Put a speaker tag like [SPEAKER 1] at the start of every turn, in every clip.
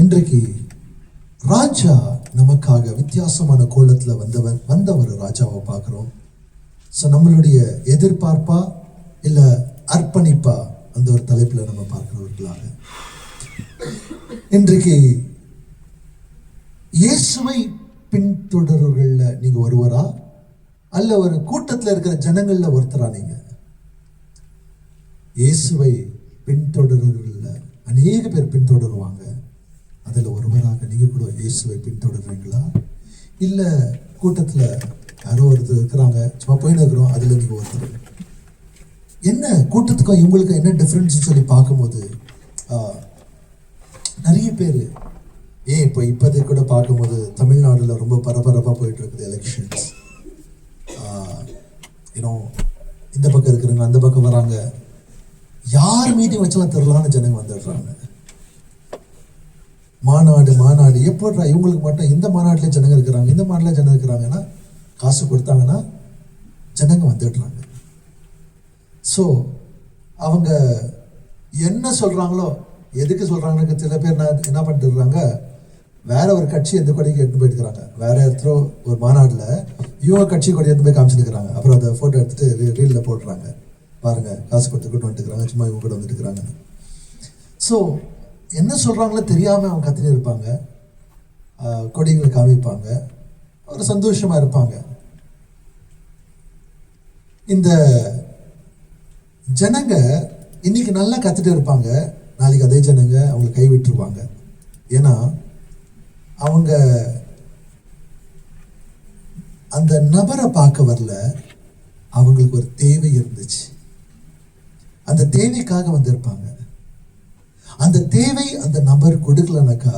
[SPEAKER 1] இன்றைக்கு ராஜா நமக்காக வித்தியாசமான கோலத்துல வந்த ஒரு ராஜாவை பார்க்கிறோம். ஸோ நம்மளுடைய எதிர்பார்ப்பா இல்ல அர்ப்பணிப்பா அந்த ஒரு தலைப்புல நம்ம பார்க்கிறவர்களாக இன்றைக்கு இயேசுவை பின்தொடர்வர்கள்ல நீங்க ஒருவரா அல்ல ஒரு கூட்டத்தில் இருக்கிற ஜனங்கள்ல ஒருத்தரா? நீங்க இயேசுவை பின்தொடர்வர்கள்ல அநேக பேர் பின்தொடருவாங்க. அதில் ஒருவராக நீங்க கூட இயேசுவை பின்தொடர்றீங்களா? இல்ல கூட்டத்துல யாரோ ஒருத்தர் இருக்கிறாங்க, சும்மா போயின்னு இருக்கிறோம், அதுல நீங்க ஒருத்தர். என்ன கூட்டத்துக்கும் இவங்களுக்கும் என்ன டிஃப்ரென்ஸ் சொல்லி பார்க்கும்போது நிறைய பேர் இப்போதைக்கு கூட பார்க்கும்போது தமிழ்நாடுல ரொம்ப பரபரப்பாக போயிட்டு இருக்குது எலெக்ஷன்ஸ். இந்த பக்கம் இருக்கிறவங்க அந்த பக்கம் வராங்க, யார் மீட்டிங் வச்செல்லாம் தெரியலான்னு ஜனங்க வந்துடுறாங்க. மாநாடு எப்போட்றா இவங்களுக்கு மட்டும் இந்த மாநாட்டிலே ஜனங்க இருக்கிறாங்க, இந்த மாநாட்டில் ஜனங்க இருக்கிறாங்கன்னா காசு கொடுத்தாங்கன்னா ஜனங்க வந்துடுறாங்க. ஸோ அவங்க என்ன சொல்றாங்களோ, எதுக்கு சொல்றாங்கன்னு சில பேர் என்ன பண்ணிட்டுறாங்க, வேற ஒரு கட்சி எந்த கொடிக்கு எடுத்து போயிட்டுக்கிறாங்க. வேற இடத்துல ஒரு மாநாட்டில் இவங்க கட்சி கொடி எடுத்து போய் காமிச்சுருக்கிறாங்க. அப்புறம் அதை ஃபோட்டோ எடுத்துட்டு ரீலில் போடுறாங்க, பாருங்க காசு கொடுத்து கூட்டு வந்துட்டுக்கிறாங்க, சும்மா இவங்க கூட வந்துட்டு இருக்கிறாங்க. ஸோ என்ன சொல்றாங்களோ தெரியாம அவங்க கத்தினே இருப்பாங்க, கொடிகளை காமிப்பாங்க, ஒரு சந்தோஷமா இருப்பாங்க. இந்த ஜனங்க இன்னைக்கு நல்லா கத்துட்டு இருப்பாங்க, நாளைக்கு அதே ஜனங்க அவங்களை கைவிட்டுருவாங்க. ஏன்னா அவங்க அந்த நபரை பார்க்க வரல, அவங்களுக்கு ஒரு தேவை இருந்துச்சு, அந்த தேவைக்காக வந்திருப்பாங்க. அந்த தேவை அந்த நபர் கொடுக்கலனாக்கா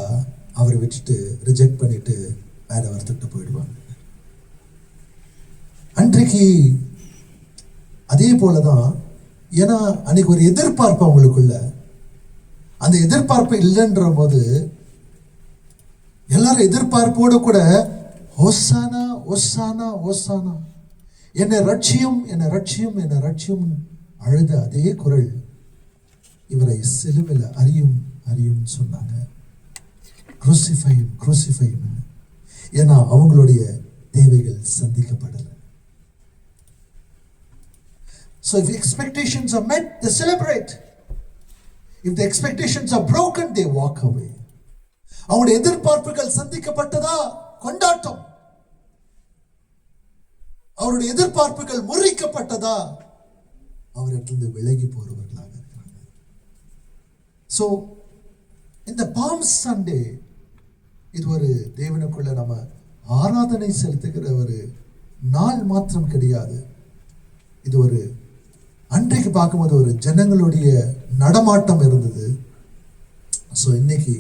[SPEAKER 1] அவரை விட்டுட்டு ரிஜெக்ட் பண்ணிட்டு வேற ஒருத்தர்கிட்ட போயிடுவாங்க. அன்றைக்கு அதே போலதான். ஏன்னா அன்னைக்கு ஒரு எதிர்பார்ப்பு அவங்களுக்குள்ள, அந்த எதிர்பார்ப்பு இல்லைன்ற போது எல்லாரும் எதிர்பார்ப்போடு கூட ஓசானா ஓசானா ஓசானா, என்னை ரட்சியும் என்னை ரட்சியும் என்னை ரட்சியும் அழுத அதே குரல் இவரை சிலுவையில் அறியும் அறியும் சொன்னாங்க. குரூசிஃபையும் குரூசிஃபையும். ஏன்னா அவங்களுடைய தேவைகள் சந்திக்கப்படலை. So if expectations are met, they celebrate. If the expectations are broken, they walk away. அவங்களுடைய எதிர்பார்ப்புகள் சந்திக்கப்பட்டதா கொண்டாட்டம், அவருடைய எதிர்பார்ப்புகள் முறிக்கப்பட்டதா அவரிடத்திலிருந்து விலகி போறவர்களாக இருக்கிறாங்க. ஸோ இந்த பாம் சண்டே இது ஒரு தேவனுக்குள்ள நம்ம ஆராதனை செலுத்துகிற ஒரு நாள் மாத்திரம் கிடையாது. இது ஒரு அன்றைக்கு பார்க்கும்போது ஒரு ஜனங்களுடைய நடமாட்டம் இருந்தது. ஸோ இன்னைக்கு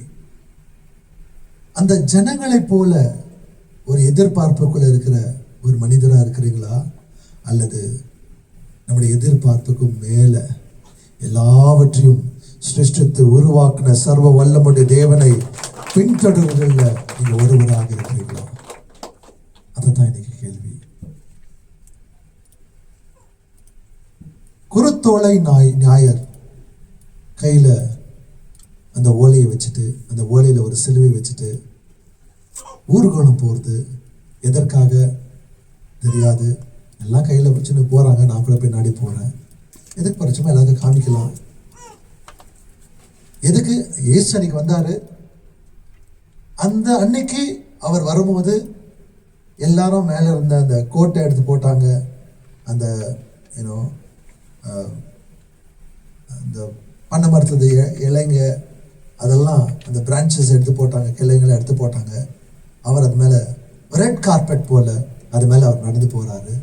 [SPEAKER 1] அந்த ஜனங்களை போல ஒரு எதிர்பார்ப்புக்குள்ள இருக்கிற ஒரு மனிதராக இருக்கிறீங்களா? அல்லது நம்முடைய எதிர்பார்ப்புக்கும் மேல எல்லாவற்றையும் சிருஷ்டித்து உருவாக்கின சர்வ வல்லமுடைய தேவனை பின்தொடர்வதில் நீங்க ஒருவராக இருக்கிறீங்களா? அதுதான் இன்னைக்கு கேள்வி. குருத்தோலை ஞாயர் கையில அந்த ஓலையை வச்சுட்டு, அந்த ஓலையில ஒரு சிலுவை வச்சுட்டு ஊர்வலம் போறது எதற்காக தெரியாது. எல்லாம் கையில வச்சுன்னு போறாங்க, நான் கூட பின்னாடி போறேன். எதுக்கு பரிச்சயமா எல்லாருக்கும் காமிக்கலாம்? எதுக்கு? இயேசு அன்னைக்கு வந்தாரு, அந்த அன்னைக்கு அவர் வரும்போது எல்லாரும் மேல இருந்த அந்த கோட்டை எடுத்து போட்டாங்க, அந்த அந்த பண்ண மரத்துல இலைங்க அதெல்லாம் அந்த பிரான்ச்சஸ் எடுத்து போட்டாங்க, கிளைங்களை எடுத்து போட்டாங்க. அவர் அது மேல ரெட் கார்பெட் போல அது மேல அவர் நடந்து போறாரு.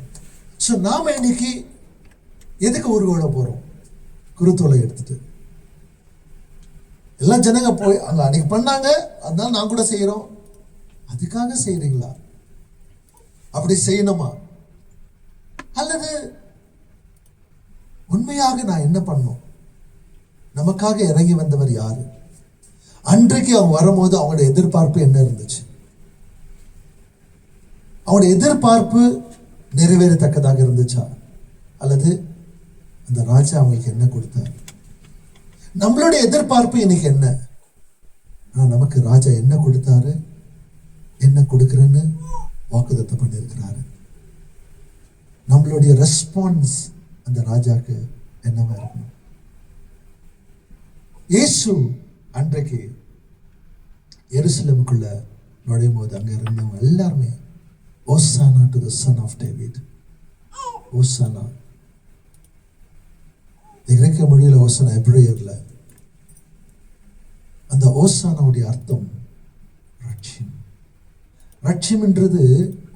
[SPEAKER 1] ஸோ நாம இன்னைக்கு எதுக்கு ஊர்வலம் போறோம்? குருத்தோலை எடுத்துட்டு. எல்லாம் ஜனங்க போய் அங்க அன்னைக்கு பண்ணாங்க, அதனால நான் கூட செய்யறோம். அதுக்காக செய்யறீங்களா? அப்படி செய்யணுமா? அல்லது உண்மையாக நான் என்ன பண்ணணும்? நமக்காக இறங்கி வந்தவர் யாரு? அன்றைக்கு அவங்க வரும்போது அவங்களுடைய எதிர்பார்ப்பு என்ன இருந்துச்சு? அவங்களுடைய எதிர்பார்ப்பு நிறைவேறத்தக்கதாக இருந்துச்சா? அல்லது அந்த ராஜா அவங்களுக்கு என்ன கொடுத்தார்? நம்மளுடைய எதிர்பார்ப்பு இன்னைக்கு என்ன? ஆனால் நமக்கு ராஜா என்ன கொடுத்தாரு, என்ன கொடுக்குறேன்னு வாக்குத்தத்தம் பண்ணியிருக்கிறாரு. நம்மளுடைய ரெஸ்பான்ஸ் அந்த ராஜாக்கு என்னவா இருக்கணும்? இயேசு அன்றைக்கு எருசலேமுக்குள்ள நுழையும் போது அங்க இருந்தவங்க எல்லாருமே hosanna to the son of David, hosanna. கிரேக்க மொழியில ஓசானா, எபிரேயர்ல அந்த ஓசானாவுடைய அர்த்தம் ரட்சியம். ரட்சியம்ன்றது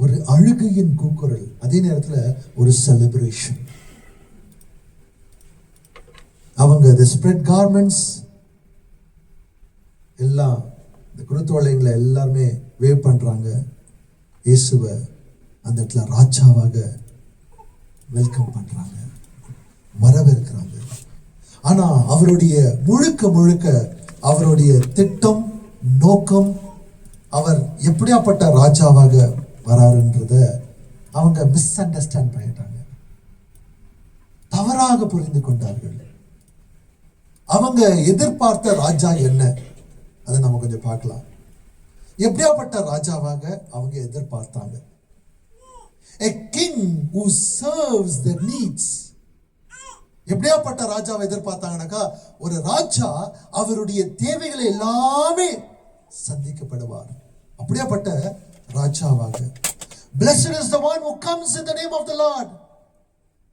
[SPEAKER 1] ஒரு அழுகையின் கூக்குரல், அதே நேரத்தில் ஒரு செலிப்ரேஷன். அவங்க the spread garments எல்லாம் இந்த குருத்தோலைங்களை எல்லாருமே வேவ் பண்றாங்க. இயேசுவை அந்த இடத்துல ராஜாவாக வெல்கம் பண்றாங்க, வரவேற்கிறாங்க. ஆனா அவருடைய முழுக்க அவருடைய திட்டம், நோக்கம், அவர் எப்படியாப்பட்ட ராஜாவாக வராருன்றத அவங்க மிஸ் அண்டர்ஸ்டாண்ட் பண்ணிட்டாங்க, தவறாக புரிந்து கொண்டார்கள். அவங்க எதிர்பார்த்த ராஜா என்ன, அதை நம்ம கொஞ்சம் பார்க்கலாம். எப்படியாப்பட்ட ராஜாவாக அவங்க எதிர்பார்த்தாங்க? A king who serves their needs. எப்படியாப்பட்ட ராஜாவை எதிர்பார்த்தாங்கன்னாக்கா, ஒரு ராஜா அவருடைய தேவைகளை எல்லாமே சந்திக்கப்படுவார், அப்படியாப்பட்ட ராஜாவாக. Blessed is the one who comes in the name of the Lord.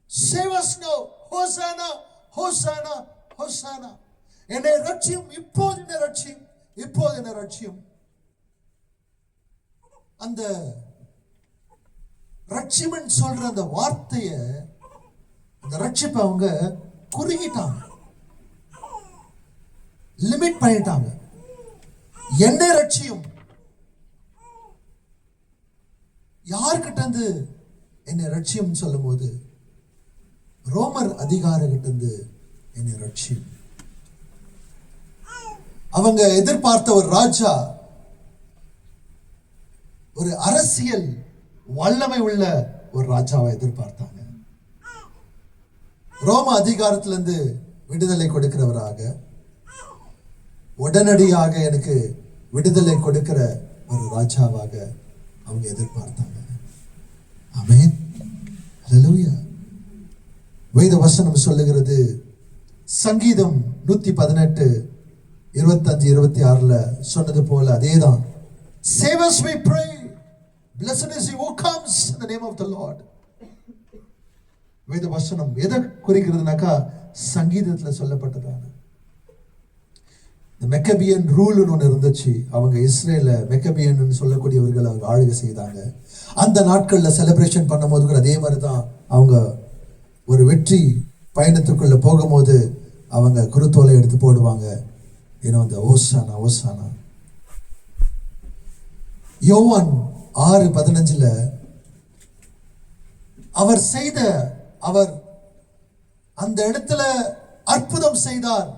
[SPEAKER 1] Save us now. Hosanna, Hosanna, Hosanna. என்னை ரட்சியும், இப்போது என்னை ரட்சியும், இப்போது என்னை ரட்சியும். அந்த ரட்சிமன் சொல்ற அந்த வார்த்தைய, அந்த ரட்சிப்பை அவங்க குறுகிட்டாங்க, லிமிட் பண்ணிட்டாங்க. என்னை ரட்சியும், யார்கிட்ட இருந்து என்னை ரட்சியம் சொல்லும் போது, ரோமர் அதிகாரிகிட்ட இருந்து என்னை ரட்சியும். அவங்க எதிர்பார்த்த ஒரு ராஜா, ஒரு அரசியல் வல்லமை உள்ள ஒரு ராஜாவை எதிர்பார்த்தாங்க. ரோம அதிகாரத்திலிருந்து விடுதலை கொடுக்கிறவராக, உடனடியாக எனக்கு விடுதலை கொடுக்கிற ஒரு ராஜாவாக அவங்க எதிர்பார்த்தாங்க. ஆமென், ஹல்லேலூயா. வேத வசனம் சொல்லுகிறது, சங்கீதம் 118 25 26 சொன்னது போல அதேதான். Save us, we pray. Blessed is he who comes in the name of the Lord. வேத வசனம் எதை குறிக்கிறதுனாக்கா, சங்கீதத்துல சொல்லப்பட்டதான இந்த மெக்கபியன் ரூல் ஒன்று இருந்துச்சு. அவங்க இஸ்ரேல மெக்கபியன் சொல்லக்கூடியவர்கள் அவங்க ஆளுகை செய்தாங்க. அந்த நாட்கள்ல செலிப்ரேஷன் பண்ணும் போது கூட அதே மாதிரி தான். அவங்க ஒரு வெற்றி பயணத்துக்குள்ள போகும்போது அவங்க குருத்தோலை எடுத்து போடுவாங்க, ஏன்னா அந்த ஓசானா ஓசானா. யோவான் 6:15 அவர் அந்த இடத்துல அற்புதம் செய்தார்.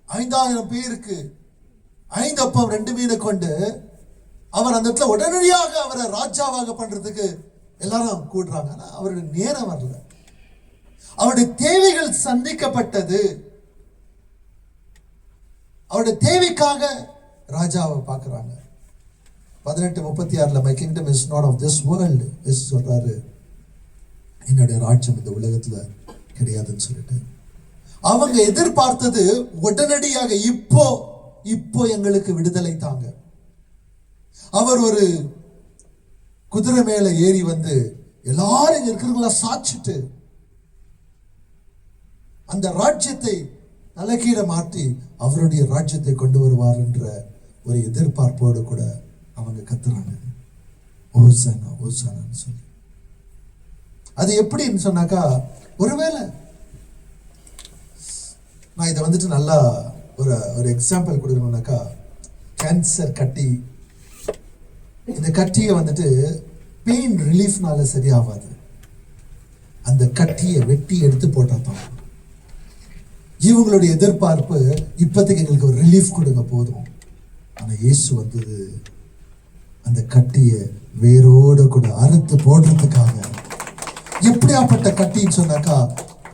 [SPEAKER 1] 5000 பேருக்கு 5 அப்பம் 2 மீனை கொண்டு அவர் அந்த இடத்துல உடனடியாக அவரை ராஜாவாக பண்றதுக்கு எல்லாரும் கூடுறாங்க. ஆனா அவருடைய நேரம் வரல, அவருடைய தேவைகள் சந்திக்கப்பட்டது. அவருடைய தேவைக்காக ராஜாவை பார்க்கிறாங்க. 18:36 my kingdom is not of this world சொல்றாரு, என்னுடைய ராஜ்யம் இந்த உலகத்துல கிடையாதுன்னு சொல்லிட்டு. அவங்க எதிர்பார்த்தது உடனடியாக, இப்போ எங்களுக்கு விடுதலை தாங்க. அவர் ஒரு குதிரை மேல ஏறி வந்து எல்லாரும் இங்க இருக்கிறவங்கள சாச்சிட்டு அந்த ராஜ்யத்தை தலைகீழ மாற்றி அவருடைய ராஜ்யத்தை கொண்டு வருவார் என்ற ஒரு எதிர்பார்ப்போடு கூட அவங்க கத்துறாங்க, ஓசானா ஓசானான்னு சொல்லி. அது எப்படின்னு சொன்னாக்கா, ஒருவேளை நான் இதை வந்துட்டு நல்லா ஒரு எக்ஸாம்பிள் கொடுக்கணும்னாக்கா, கேன்சர் கட்டி, இந்த கட்டியை வந்துட்டு பெயின் ரிலீஃப்னால சரியாகாது. அந்த கட்டியை வெட்டி எடுத்து போட்டாதான். இவங்களுடைய எதிர்பார்ப்பு, இப்போதைக்கு எங்களுக்கு ஒரு ரிலீஃப் கொடுங்க போதும். ஆனால் இயேசு வந்தது அந்த கட்டியை வேரோட கூட அறுத்து போடுறதுக்காக. எப்படியாப்பட்ட கட்டின்னு சொன்னாக்கா,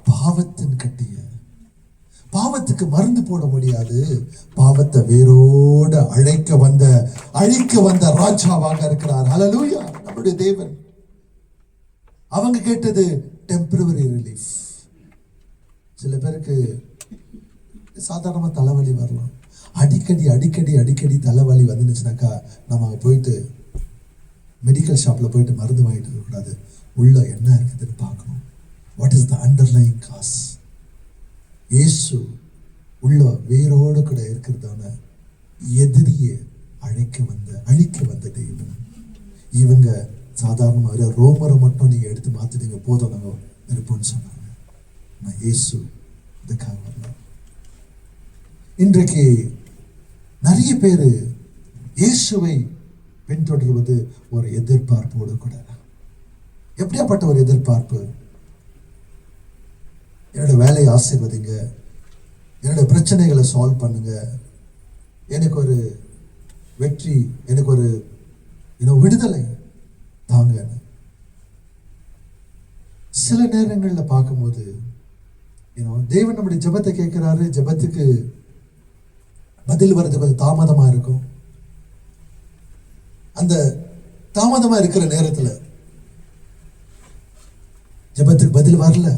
[SPEAKER 1] பாவத்தின் கட்டிய, பாவத்துக்கு மருந்து போட முடியாது. பாவத்தை வேரோட அழிக்க வந்த ராஜாவாக இருக்கிறார். ஹல்லேலூயா. நம்முடைய தேவன். அவங்க கேட்டது டெம்பரரி ரிலீஃப். சில பேருக்கு சாதாரணமா தலைவலி வரலாம். அடிக்கடி தலைவலி வந்துச்சுனாக்கா நம்ம போயிட்டு மெடிக்கல் ஷாப்ல போயிட்டு மருந்து வாங்கிட்டு இருக்கக்கூடாது. உள்ள என்ன இருக்குதுன்னு பார்க்கணும். What is the underlying cause? இயேசு உள்ள வேரோடு கூட இருக்கிறதான எதிரியை அழிக்க வந்த தெய்வம். இவங்க சாதாரணமாக ரோமரை மட்டும் நீங்க எடுத்து மாத்திடுங்க போதும், நாங்கள் இருப்போம்னு சொன்னாங்க. நான் இயேசு இதுக்காக வரல. இன்றைக்கு நிறைய பேர் இயேசுவை பின்தொடர்வது ஒரு எதிர்பார்ப்போடு கூட. எப்படியாப்பட்ட ஒரு எதிர்பார்ப்பு? என்னோட வேலையை ஆசீர்வதிங்க, என்னோட பிரச்சனைகளை சால்வ் பண்ணுங்க, எனக்கு ஒரு வெற்றி, எனக்கு ஒரு விடுதலை தாங்க. சில நேரங்களில் பார்க்கும்போது தேவன் நம்முடைய ஜெபத்தை கேட்கிறாரு. ஜெபத்துக்கு பதில் வர்றது கொஞ்சம் தாமதமா இருக்கும். அந்த தாமதமா இருக்கிற நேரத்தில் ஜெபத்துக்கு பதில் வரல.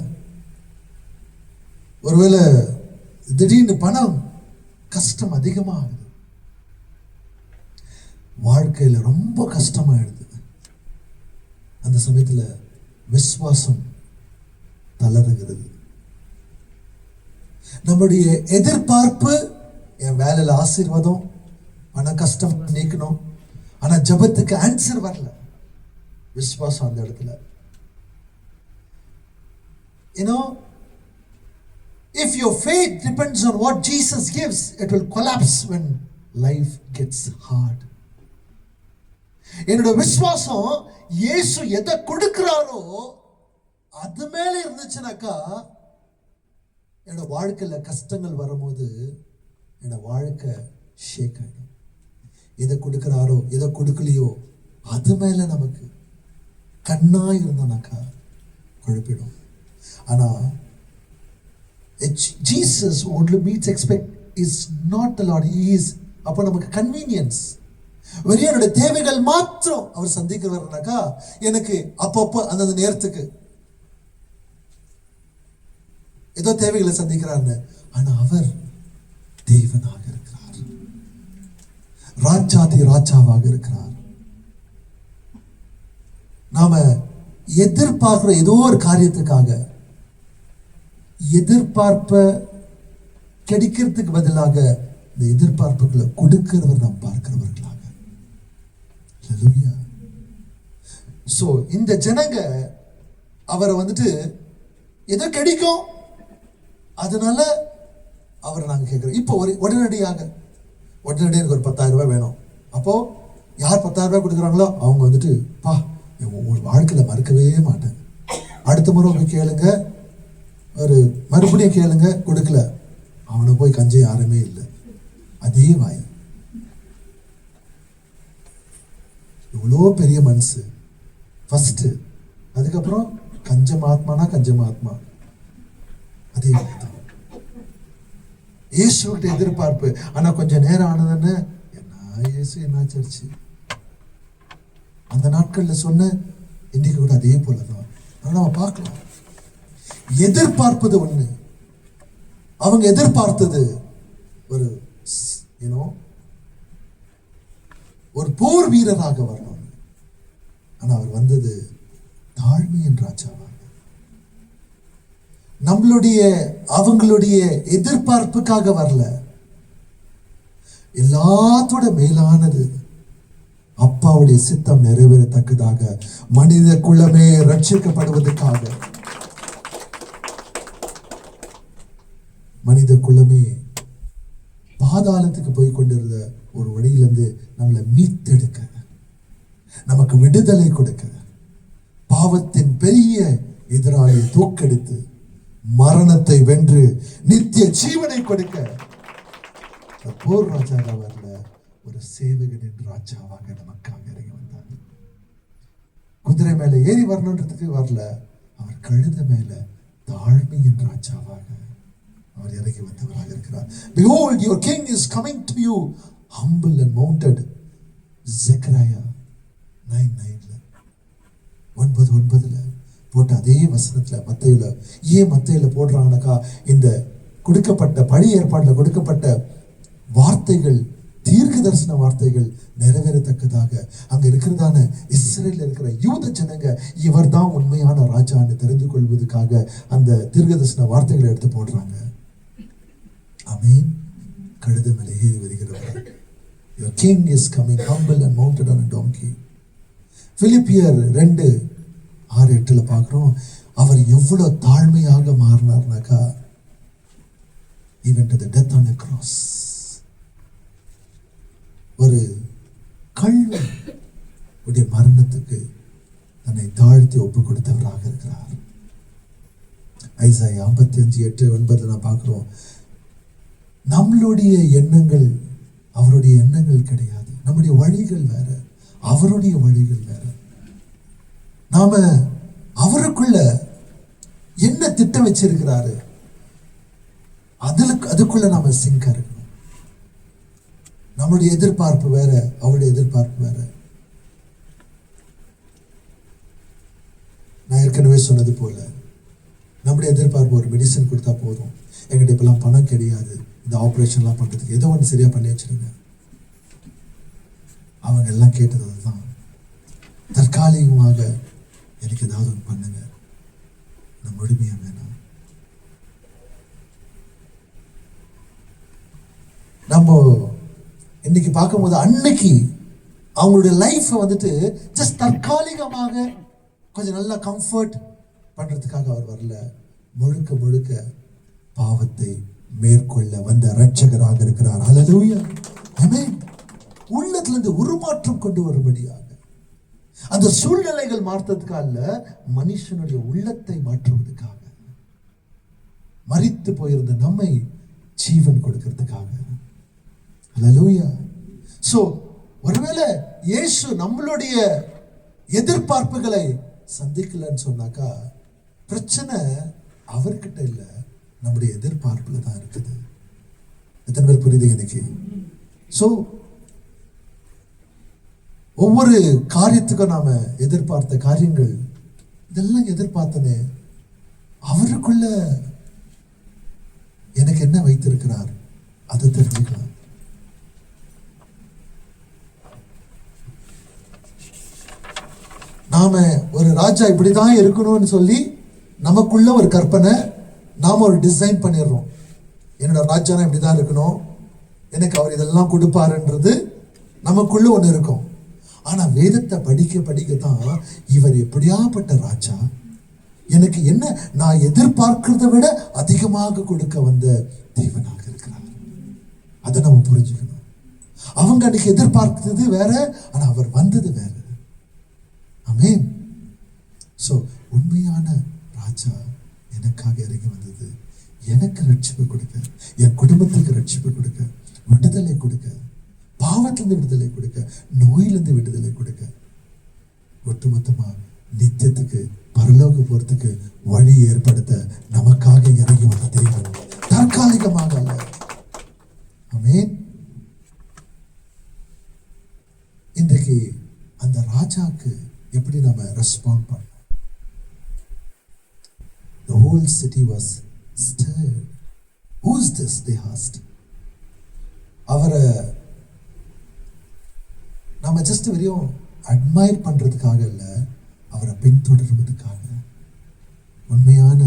[SPEAKER 1] ஒருவேளை திடீர்னு பணம் கஷ்டம் அதிகமாகுது, வாழ்க்கையில ரொம்ப கஷ்டமாயிடுது. அந்த சமயத்துல விசுவாசம் தளருகிறது. நம்முடைய எதிர்பார்ப்பு என் வேலையில ஆசீர்வாதம், பண கஷ்டம் நீக்கணும். ஆனா ஜெபத்துக்கு ஆன்சர் வரல. விசுவாசம் அந்த இடத்துல. If your faith depends on what Jesus gives, it will collapse when life gets hard. என்னோட விசுவாசம் இயேசு எதை கொடுக்கிறாரோ அது மேல இருந்துச்சுனாக்கா, என்னோட வாழ்க்கையில கஷ்டங்கள் வரும்போது என்னோட வாழ்க்கை ஷேக் ஆகிடும். எதை கொடுக்கிறாரோ எதை கொடுக்கலையோ அது மேல நமக்கு கண்ணா இருந்தோம்னாக்கா குழப்பிடும். ஆனா Jesus only meets expect is not the Lord. He is அப்ப நமக்கு கன்வீனியன்ஸ். வெறியனுடைய தேவைகள் மாத்திரம் அவர் சந்திக்கிறவர்னாக்கா எனக்கு அப்பப்போ அந்த நேரத்துக்கு ஏதோ தேவைகளை சந்திக்கிறார்னு. ஆனா அவர் தேவனாக இருக்கிறார், ராஜாவாக இருக்கிறார். நாம எதிர்பார்க்கிற ஏதோ ஒரு காரியத்துக்காக எதிர்பார்ப்ப கிடைக்கிறதுக்கு பதிலாக இந்த எதிர்பார்ப்புகளை கொடுக்கிறவர் நாம் பார்க்கிறவர்களாக. சோ இந்த ஜனங்க அவரை ஏதோ கிடைக்கும் அதனால அவரை நாங்க கேட்கிறோம். இப்போ உடனடியாக எனக்கு ஒரு 10,000 ரூபாய் வேணும். அப்போ யார் 10,000 ரூபாய் கொடுக்குறாங்களோ அவங்க பா ஒரு வாழ்க்கையில மறக்கவே மாட்டேன். அடுத்த முறை போய் கேளுங்க, ஒரு மறுபடியும் கேளுங்க, கொடுக்கல அவனை போய் கஞ்ச யாருமே இல்லை. அதே வாய் இவ்வளோ பெரிய மனசு ஃபர்ஸ்ட், அதுக்கப்புறம் கஞ்சமாத்மா அதே தான் இயேசுகிட்ட எதிர்பார்ப்பு. ஆனா கொஞ்சம் நேரம் ஆனதுன்னு என்ன இயேசு என்ன சர்ச்சு அந்த நாட்கள்ல சொன்ன இன்னைக்கு கூட அதே போலதான் நம்ம பார்க்கலாம். எதிர்பார்ப்பது ஒண்ணு, அவங்க எதிர்பார்த்தது ஒரு ஒரு போர் வீரராக வரணும். ஆனா அவர் வந்தது தாழ்மையின் ராஜாவாக. அவங்களுடைய எதிர்பார்ப்புக்காக வரல. எல்லாத்தோட மேலானது அப்பாவுடைய சித்தம் நிறைவேறத்தக்கதாக, மனித குலமே ரட்சிக்கப்படுவதற்காக. மனித குலமே பாதாளத்துக்கு போய் கொண்டிருந்த ஒரு வழியிலிருந்து நம்மளை மீட்டெடுக்க, நமக்கு விடுதலை கொடுக்க, பாவத்தின் பெரிய எதிராளியை தோக்கெடுத்து மரணத்தை வென்று நித்திய ஜீவனை கொடுக்க போர் ராஜாவாக வரல, ஒரு சேவகனின் ராஜாவாக நமக்காக இறங்கி வந்தார். குதிரை மேல ஏறி வரணுன்றதுக்கு வரல, அவர் கழுத மேல தாழ்மையின் ராஜாவாக அவர் இறங்கி வந்தவராக இருக்கிறார். Behold, your king is coming to you, humble and mounted. Zechariah 9:9 9:9 போட்ட அதே வசனத்துல மத்தேயுல, ஏன் மத்தேயுல போடுறாங்கனாக்கா, இந்த கொடுக்கப்பட்ட பழைய ஏற்பாட்டில் கொடுக்கப்பட்ட வார்த்தைகள், தீர்க்க தரிசன வார்த்தைகள் நிறைவேறத்தக்கதாக அங்க இருக்கிறதான இஸ்ரேல் இருக்கிற யூத ஜனங்க இவர் தான் உண்மையான ராஜான்னு தெரிந்து கொள்வதற்காக அந்த தீர்க்க தரிசன வார்த்தைகளை எடுத்து போடுறாங்க. ஆமென். கழுதை மேலே ஏறி வருகிறவர். Your king is coming humble and mounted on a donkey. பிலிப்பியர் 2:6-8 பார்க்கிறோம். அவர் எவ்வளவு தாழ்மையாக மாறினார்னாக்கா, he went to the death on a cross. ஒரு கள்ளன் உடைய மரணத்துக்கு தன்னை தாழ்த்தி ஒப்பு கொடுத்தவராக இருக்கிறார். ஐசாயா 55:8-9 நான் பார்க்கிறோம். நம்மளுடைய எண்ணங்கள் அவருடைய எண்ணங்கள் கிடையாது. நம்முடைய வழிகள் வேற, அவருடைய வழிகள் வேற. நாம அவருக்குள்ள என்ன திட்டம் வச்சிருக்கிறாரு, அதுக்குள்ள நாம சிங்கா இருக்கணும். நம்முடைய எதிர்பார்ப்பு வேற, அவருடைய எதிர்பார்ப்பு வேற. நான் ஏற்கனவே சொன்னது போல, நம்முடைய எதிர்பார்ப்பு ஒரு மெடிசன் கொடுத்தா போதும், எங்கிட்ட இப்பெல்லாம் பணம் கிடையாது, இந்த ஆப்ரேஷன்லாம் பண்றதுக்கு ஏதோ ஒன்று சரியா பண்ணி வச்சிருங்க. அவங்க எல்லாம் கேட்டது அதுதான். தற்காலிகமாக எனக்கு ஏதாவது ஒன்று பண்ணுங்க, நான் முழுமையா வேணாம். நம்ம இன்னைக்கு பார்க்கும்போது அன்னைக்கு அவங்களுடைய லைஃப் வந்துட்டு ஜஸ்ட் தற்காலிகமாக கொஞ்சம் நல்லா கம்ஃபர்ட் பண்றதுக்காக அவர் வரல. முழுக்க முழுக்க பாவத்தை மேற்கொள்ள வந்த ரட்சகராக இருக்கிறார். ஹல்லேலூயா. ஆமென். உள்ளத்திலிருந்து உருமாற்றம் கொண்டு வரும்படியாக, அந்த சூழ்நிலைகள் மாற்றத்துக்காக, மனுஷனுடைய உள்ளத்தை மாற்றுவதற்காக, மரித்து போயிருந்த நம்மை ஜீவன் கொடுக்கிறதுக்காக. ஹல்லேலூயா. சோ ஒருவேளை இயேசு நம்மளுடைய எதிர்பார்ப்புகளை சந்திக்கலன்னு சொன்னாக்கா, பிரச்சனை அவர்கிட்ட இல்ல, நம்முடைய எதிர்பார்ப்புல தான் இருக்குது. எத்தனை பேர் புரியுது இன்னைக்கு? சோ ஒவ்வொரு காரியத்துக்கும் நாம எதிர்பார்த்த காரியங்கள், இதெல்லாம் எதிர்பார்த்தனே, அவருக்குள்ள எனக்கு என்ன வைத்திருக்கிறார் அதை தெரிஞ்சுக்கலாம். நாம ஒரு ராஜா இப்படிதான் இருக்கணும்னு சொல்லி நமக்குள்ள ஒரு கற்பனை, நாம ஒரு டிசைன் பண்ணிடுறோம். என்னோட ராஜானா இப்படிதான் இருக்கணும், எனக்கு அவர் இதெல்லாம் கொடுப்பாருன்றது நமக்குள்ள ஒண்ணு இருக்கும். ஆனா வேதத்தை படிக்க படிக்கத்தான் இவர் எப்படியாப்பட்ட ராஜா, எனக்கு என்ன நான் எதிர்பார்க்கிறத விட அதிகமாக கொடுக்க வந்த தேவனாக இருக்கிறார். அதை நம்ம புரிஞ்சுக்கணும். அவங்க அன்னைக்கு எதிர்பார்க்கிறது வேற, ஆனா அவர் வந்தது வேற. ஆமென். சோ உண்மையான ராஜா எனக்காக இறங்கி வந்தது, எனக்கு ரட்சிப்பு கொடுக்க, என் குடும்பத்துக்கு ரட்சிப்பு கொடுக்க, விடுதலை கொடுக்க, பாவத்திலிருந்து விடுதலை கொடுக்க, நோயிலிருந்து விடுதலை கொடுக்க, ஒட்டுமொத்தமா நித்தியத்துக்கு பரலோக போறதுக்கு வழி ஏற்படுத்த நமக்காக இறங்கி வந்த தேவன், தற்காலிகமாக அல்ல. ஆமென். இன்றைக்கு அந்த ராஜாக்கு எப்படி நாம ரெஸ்பாண்ட் பண்ணோம்? The whole city was stirred. Who is this? They asked. அவரை நாம ஜஸ்ட் வெறும் அட்மையர் பண்றதுக்காக இல்ல, அவரை பின்தொடர்வதற்காக. உண்மையான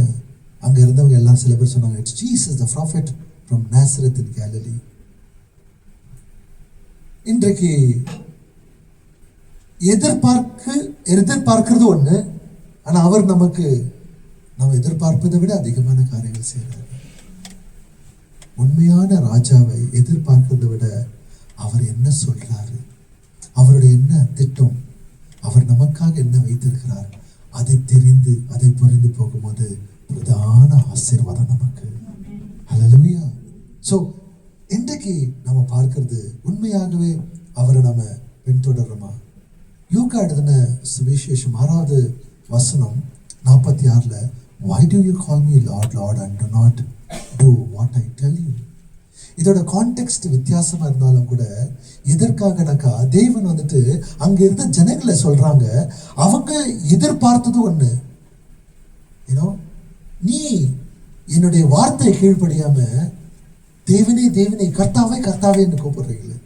[SPEAKER 1] அங்க இருந்தவங்க எல்லாம் சில பேர் சொன்னாங்க, it's Jesus the prophet from Nazareth in Galilee. இன்றைக்கு எதிர்பார்க்கிறது ஒண்ணு, ஆனா அவர் நமக்கு நம்ம எதிர்பார்ப்பதை விட அதிகமான காரியங்கள் செய்யறாரு. உண்மையான ராஜாவை எதிர்பார்க்கிறதை விட அவர் என்ன சொல்றாரு, அவருடைய என்ன திட்டம், அவர் நமக்காக என்ன வைத்திருக்கிறார், அதை தெரிந்து அதை புரிந்து போகும்போது பிரதான ஆசீர்வாதம் நமக்கு. ஹல்லேலூயா. சோ இன்றைக்கு நம்ம பார்க்கிறது, உண்மையாகவே அவரை நம்ம பின்தொடர்றோமா? யூகா எழுதின சுவிசேஷம் 6வது வசனம் 46, why do you call me Lord, Lord, and do not do what I tell you. இதோட கான்டெக்ஸ்ட் வித்தியாசமா இருந்தாலும் கூட எதற்காகனாக்கா தேவன் வந்துட்டு அங்க இருந்த ஜனங்களை சொல்றாங்க, அவங்க எதிர்பார்த்தது ஒண்ணு. நீ என்னுடைய வார்த்தையை கீழ்ப்படியாம தேவனே தேவனே கர்த்தாவே கர்த்தாவே என்று கூப்பிடுறீங்களே.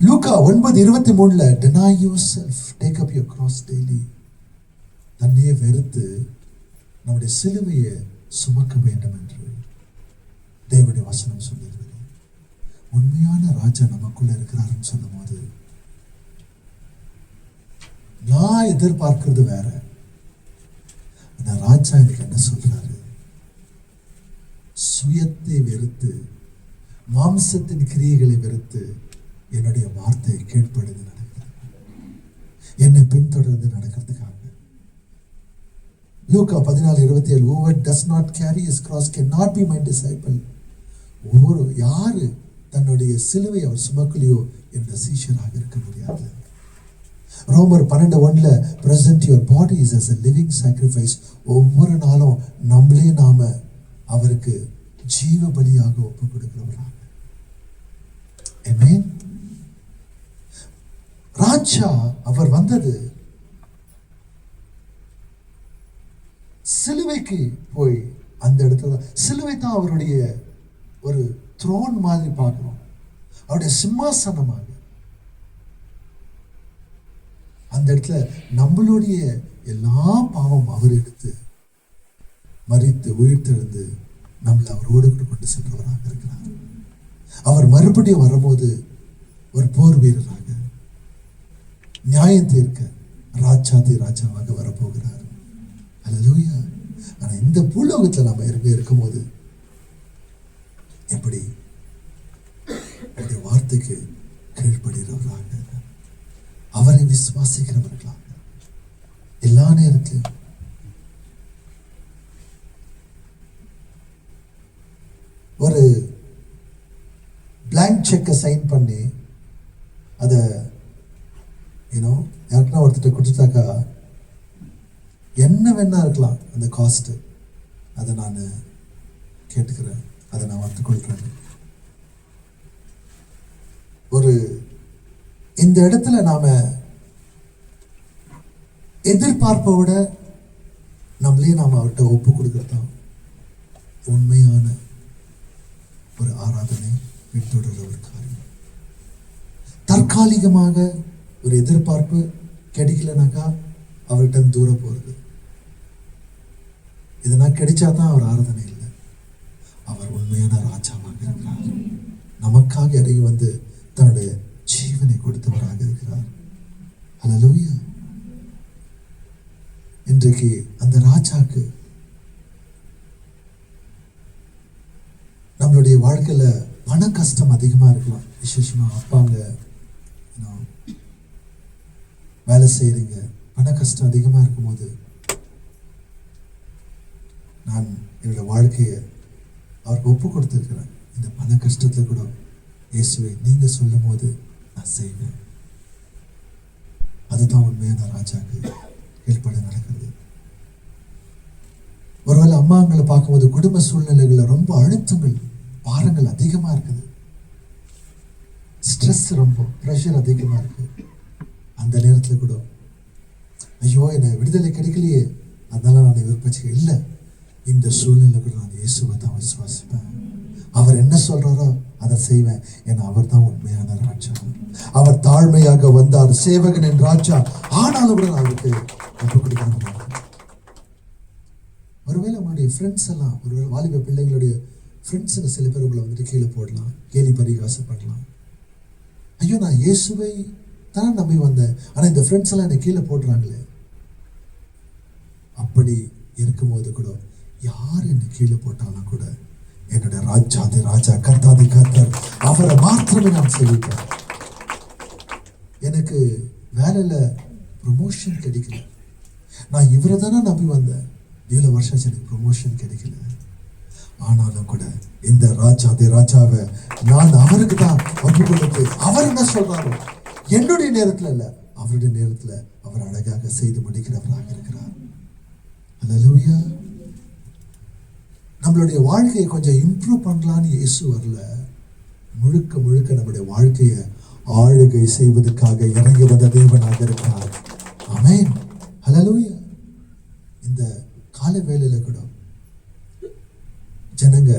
[SPEAKER 1] லூக்கா 9:23 deny yourself, take up your cross daily. தன்னையே வெறுத்து நம்முடைய சிலுவையை சுமக்க வேண்டும் என்று தேவனுடைய வசனம் சொல்லுகிறது. உண்மையான ராஜா நமக்குள்ள இருக்கிறாருன்னு சொல்லும் போது நான் எதிர்பார்க்கிறது வேற. அந்த ராஜா எனக்கு என்ன சொல்றாரு? சுயத்தை வெறுத்து, மாம்சத்தின் கிரியைகளை வெறுத்து என்னுடைய வார்த்தையை கீழ்ப்படுது நடக்கிறது, என்னை பின்தொடர்ந்து நடக்கிறதுக்காக. லூக்கா 14:27 whoever does not carry his cross cannot be my disciple. ஒவ்வொரு யாரு தன்னுடைய சிலுவை அவர் சுமக்கலையோ என்ற சீஷராக இருக்க முடியாது. ரோமர் 12:1 present your bodies as a living sacrifice. ஒவ்வொரு நாளும் நம்மளே நாம அவருக்கு ஜீவ பலியாக ஒப்பு கொடுக்கிறவராக. ஆமென். ராஜா அவர் வந்தது சிலுவைக்கு போய் அந்த இடத்துல சிலுவை தான் அவருடைய ஒரு த்ரோன் மாதிரி பார்க்கிறோம், அவருடைய சிம்மாசனமாக. அந்த இடத்துல நம்மளுடைய எல்லா பாவம் அவர் எடுத்து மரித்து உயிர்த்தெழுந்து நம்மளை அவரோடு கொண்டு சென்றவராக இருக்கிறார். அவர் மறுபடியும் வரும்போது ஒரு போர் வீரராக, நியாயம் தீர்க்க ராஜாதி ராஜாவாக வரப்போகிறார். அல்லேலூயா. ஆனா இந்த பூலோகத்தில் நாம இருக்கும்போது எப்படி அவருடைய வார்த்தைக்கு கீழ்ப்படுகிறவராக, அவரை விசுவாசிக்கிறவர்களாக எல்லா நேரத்திலும் ஒரு பிளாங்க் செக்கை சைன் பண்ணி அதை யாருக்குன்னா ஒருத்தர் கொடுத்துட்டாக்கா என்ன வேணா இருக்கலாம் அந்த காஸ்ட், அதை நான் கேட்டுக்கிறேன், அதை நான் ஒத்துக்கொள்றேன். ஒரு இந்த இடத்துல நாம எதிர்பார்ப்பை விட நம்மளே நாம அவர்கிட்ட ஒப்பு கொடுக்கறதான் உண்மையான ஒரு ஆராதனை, பின்தொடர்ற ஒரு காரியம். தற்காலிகமாக ஒரு எதிர்பார்ப்பு கிடைக்கலனாக்கா அவர்கிட்ட தூர போறது. இதெல்லாம் கிடைச்சாதான் அவர் ஆராதனை இல்லை, அவர் உண்மையான ராஜாவாக இருக்கிறார். நமக்காக இறங்கி வந்து தன்னுடைய ஜீவனை கொடுத்தவராக இருக்கிறார். அல்லேலூயா. இன்றைக்கு அந்த ராஜாக்கு நம்மளுடைய வாழ்க்கையில பண கஷ்டம் அதிகமா இருக்கலாம். விசேஷமா அப்பாங்க வேலை செய்யறீங்க, பண கஷ்டம் அதிகமா இருக்கும்போது நான் என்னோட வாழ்க்கையை அவருக்கு ஒப்பு கொடுத்துருக்கிறேன். இந்த பண கஷ்டத்துல கூட இயேசுவை நீங்க சொல்லும் போது நான் செய்வேன். அதுதான் உண்மையான ராஜாக்கு கீழ்ப்பட நடக்கிறது. ஒருவேளை அம்மாங்களை பார்க்கும்போது குடும்ப சூழ்நிலைகள்ல ரொம்ப அழுத்தங்கள், பாரங்கள் அதிகமா இருக்குது, ஸ்ட்ரெஸ், ரொம்ப ப்ரெஷர் அதிகமா இருக்கு. அந்த நேரத்துல கூட ஐயோ என்னை விடுதலை கிடைக்கலையே, அதனால நான் விருப்பச்சு இல்லை. இந்த சூழ்நிலை கூட நான் இயேசுவை தான் விசுவாசிப்பேன். அவர் என்ன சொல்றாரோ அதை செய்வேன். ஏன்னா அவர் தான் உண்மையான ராஜா. அவர் தாழ்மையாக வந்தார், சேவகனின் ராஜா. ஆனாலும் கூட நான் அவருக்கு ஒப்பு கொடுக்கணும். ஒருவேளை உங்களுடைய ஃப்ரெண்ட்ஸ் எல்லாம், ஒருவேளை வாலிப பிள்ளைங்களுடைய ஃப்ரெண்ட்ஸுங்க சில பேர் உங்களை வந்துட்டு கீழே போடலாம், கேலி பரிகாசம் பண்ணலாம். ஐயோ நான் இயேசுவை தான் நம்பி வந்தேன், ஆனால் இந்த ஃப்ரெண்ட்ஸ் எல்லாம் என்னை கீழே போடுறாங்களே. அப்படி இருக்கும்போது கூட யார் என்னை கீழே போட்டாலும் கூட என்னுடைய ராஜாதி ராஜா கர்த்தாதி கர்த்தர் அவரை மாத்திரமே நான் சொல்லிட்டேன். எனக்கு வேலையில ப்ரொமோஷன் கிடைக்கல, நான் இவரை தானே நம்பி வந்தேன், 7 வருஷம் எனக்கு ப்ரொமோஷன் கிடைக்கல. ஆனாலும் கூட இந்த ராஜாதி ராஜாவை நான் அவருக்கு தான் ஒப்பு கொடுத்து, அவர் என்ன சொல்றாரோ என்னுடைய நேரத்துல இல்ல, அவருடைய நேரத்துல அவர் அழகாக செய்து முடிக்கிறவராக இருக்கிறார். அல்லேலூயா. நம்மளுடைய வாழ்க்கையை கொஞ்சம் இம்ப்ரூவ் பண்ணலான்னு இயேசு வரல. முழுக்க முழுக்க நம்முடைய வாழ்க்கையை ஆளுகை செய்வதற்காக இறங்கி வந்த தேவனாக இருக்கிறார். ஆமென், ஹல்லேலூயா. இந்த கால வேளையில கூட ஜனங்க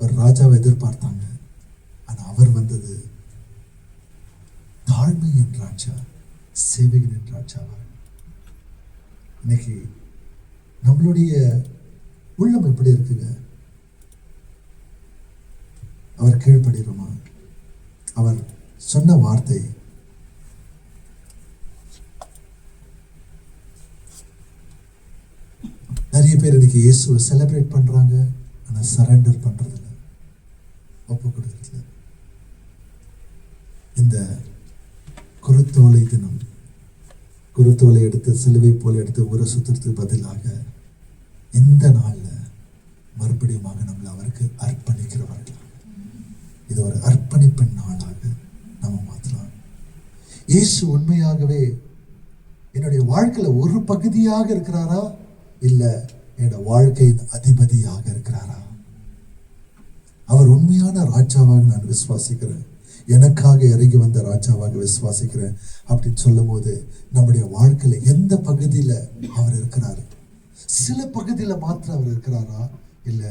[SPEAKER 1] ஒரு ராஜாவை எதிர்பார்த்தாங்க. ஆனா அவர் வந்தது தாழ்மையின் ராஜா, சேவகனின் ராஜாவா. இன்னைக்கு நம்மளுடைய உள்ளம் எப்படி இருக்குங்க? அவர் கீழ்ப்படுகிறோமா? அவர் சொன்ன வார்த்தை நிறைய பேர் இன்னைக்கு இயேசுவை செலிப்ரேட் பண்றாங்க, ஆனா சரண்டர் பண்றதில்ல, ஒப்பு கொடுக்கறதில்ல. இந்த குருத்தோலை தினம், குருத்தோலை எடுத்து சிலுவை போல எடுத்து ஊரை சுத்துறதுக்கு பதிலாக இந்த நாள்ல மறுபடியும் நம்மளை அவருக்கு அர்ப்பணிக்கிறவர்களாக, இது ஒரு அர்ப்பணிப்பின் நாளாக நம்ம மாற்றலாம். இயேசு உண்மையாகவே என்னுடைய வாழ்க்கையில ஒரு பகுதியாக இருக்கிறாரா, இல்ல என்னோட வாழ்க்கையின் அதிபதியாக இருக்கிறாரா? அவர் உண்மையான ராஜாவாக நான் விசுவாசிக்கிறேன், எனக்காக இறங்கி வந்த ராஜாவாக விசுவாசிக்கிறேன் அப்படின்னு சொல்லும் போது நம்முடைய வாழ்க்கையில எந்த பகுதியில அவர் இருக்கிறாரு? சில பகுதியில மாத்திரம் அவர் இருக்கிறாரா, இல்ல